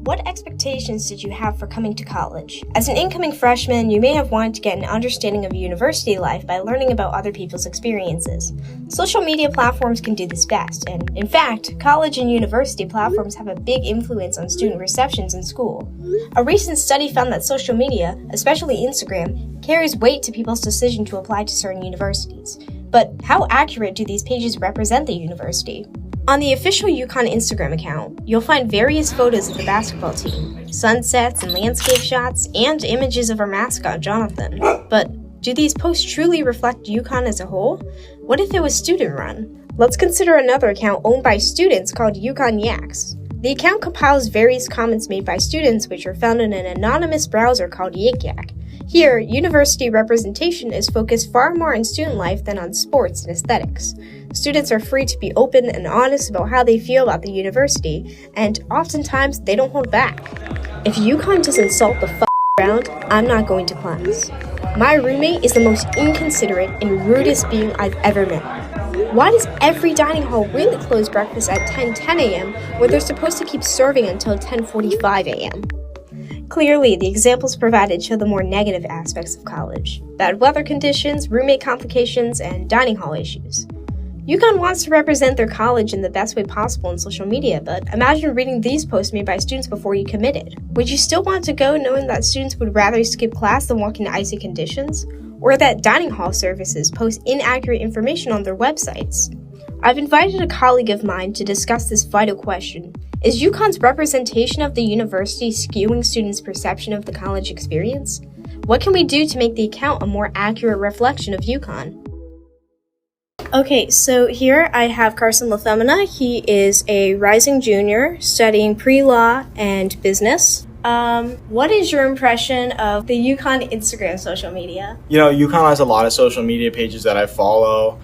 What expectations did you have for coming to college? As an incoming freshman, you may have wanted to get an understanding of university life by learning about other people's experiences. Social media platforms can do this best, and in fact, college and university platforms have a big influence on student receptions in school. A recent study found that social media, especially Instagram, carries weight to people's decision to apply to certain universities. But how accurate do these pages represent the university? On the official UConn Instagram account, you'll find various photos of the basketball team, sunsets and landscape shots, and images of our mascot, Jonathan. But do these posts truly reflect UConn as a whole? What if it was student-run? Let's consider another account owned by students called UConn Yaks. The account compiles various comments made by students which are found in an anonymous browser called Yak. Here, university representation is focused far more on student life than on sports and aesthetics. Students are free to be open and honest about how they feel about the university, and oftentimes they don't hold back. If UConn doesn't salt the around, I'm not going to class. My roommate is the most inconsiderate and rudest being I've ever met. Why does every dining hall really close breakfast at 10 a.m. when they're supposed to keep serving until 10:45 a.m.? Clearly, the examples provided show the more negative aspects of college: bad weather conditions, roommate complications, and dining hall issues. UConn wants to represent their college in the best way possible on social media, but imagine reading these posts made by students before you committed. Would you still want to go knowing that students would rather skip class than walk in icy conditions? Or that dining hall services post inaccurate information on their websites? I've invited a colleague of mine to discuss this vital question. Is UConn's representation of the university skewing students' perception of the college experience? What can we do to make the account a more accurate reflection of UConn? Okay, so here I have Carson LaFemina. He is a rising junior studying pre-law and business. What is your impression of the UConn Instagram social media? UConn has a lot of social media pages that I follow.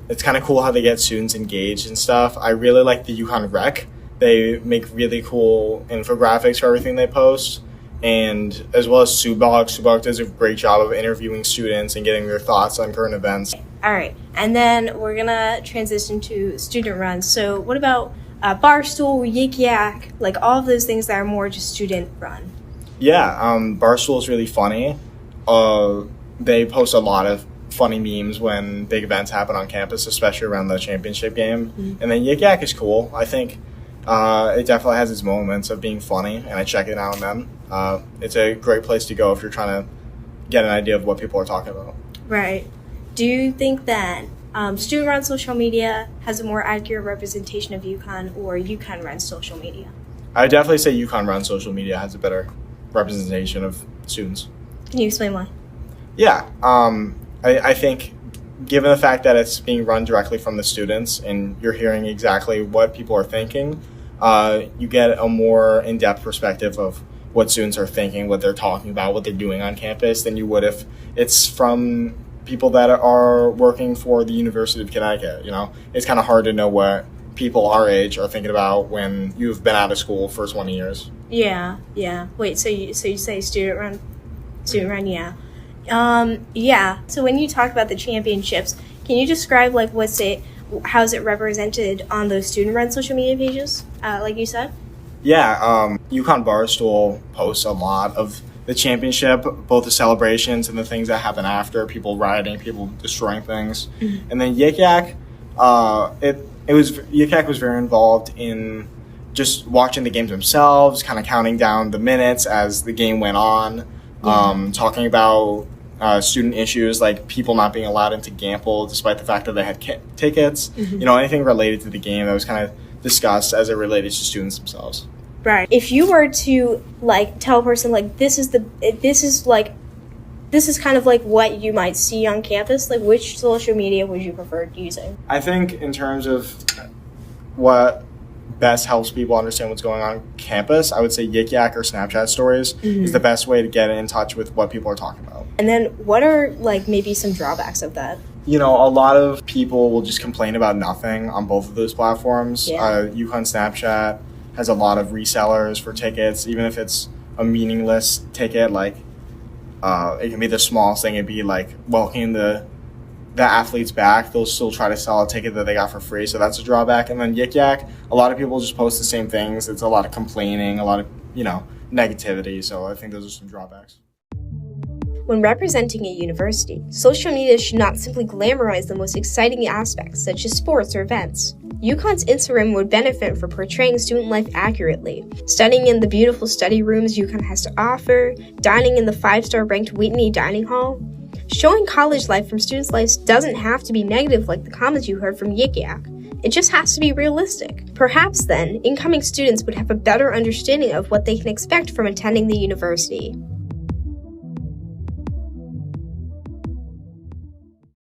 It's kind of cool how they get students engaged and stuff. I really like the UConn Rec. They make really cool infographics for everything they post. And as well as Subog. Subog does a great job of interviewing students and getting their thoughts on current events. All right, and then we're gonna transition to student run. So what about Barstool, Yik Yak, like all of those things that are more just student run? Yeah, Barstool is really funny. They post a lot of funny memes when big events happen on campus, especially around the championship game. Mm-hmm. And then Yik Yak is cool. I think it definitely has its moments of being funny, and I check it now and then. It's a great place to go if you're trying to get an idea of what people are talking about. Right. Do you think that student-run social media has a more accurate representation of UConn, or UConn runs social media? I would definitely say UConn runs social media has a better representation of students. Can you explain why? Yeah. I think given the fact that it's being run directly from the students and you're hearing exactly what people are thinking, you get a more in-depth perspective of what students are thinking, what they're talking about, what they're doing on campus than you would if it's from people that are working for the University of Connecticut. It's kind of hard to know what people our age are thinking about when you've been out of school for 20 years. Yeah. Wait, so you say student run, yeah. Yeah. So when you talk about the championships, can you describe how is it represented on those student-run social media pages, like you said? Yeah, UConn Barstool posts a lot of the championship, both the celebrations and the things that happen after, people rioting, people destroying things. Mm-hmm. And then Yik Yak, Yik Yak was very involved in just watching the games themselves, kind of counting down the minutes as the game went on, talking about student issues like people not being allowed into Gamble despite the fact that they had tickets. Mm-hmm. Anything related to the game that was kind of discussed as it related to students themselves. Right. If you were to tell a person this is kind of like what you might see on campus, which social media would you prefer using? I think in terms of what best helps people understand what's going on campus, I would say Yik Yak or Snapchat stories is the best way to get in touch with what people are talking about. And then what are maybe some drawbacks of that? A lot of people will just complain about nothing on both of those platforms. Yeah. UConn Snapchat has a lot of resellers for tickets, even if it's a meaningless ticket. It can be the smallest thing. It'd be welcoming the the athletes back, they'll still try to sell a ticket that they got for free. So that's a drawback. And then Yik Yak, a lot of people just post the same things. It's a lot of complaining, a lot of, negativity. So I think those are some drawbacks. When representing a university, social media should not simply glamorize the most exciting aspects, such as sports or events. UConn's Instagram would benefit from portraying student life accurately, studying in the beautiful study rooms UConn has to offer, dining in the 5-star ranked Whitney Dining Hall. Showing college life from students' lives doesn't have to be negative like the comments you heard from Yik Yak. It just has to be realistic. Perhaps then, incoming students would have a better understanding of what they can expect from attending the university.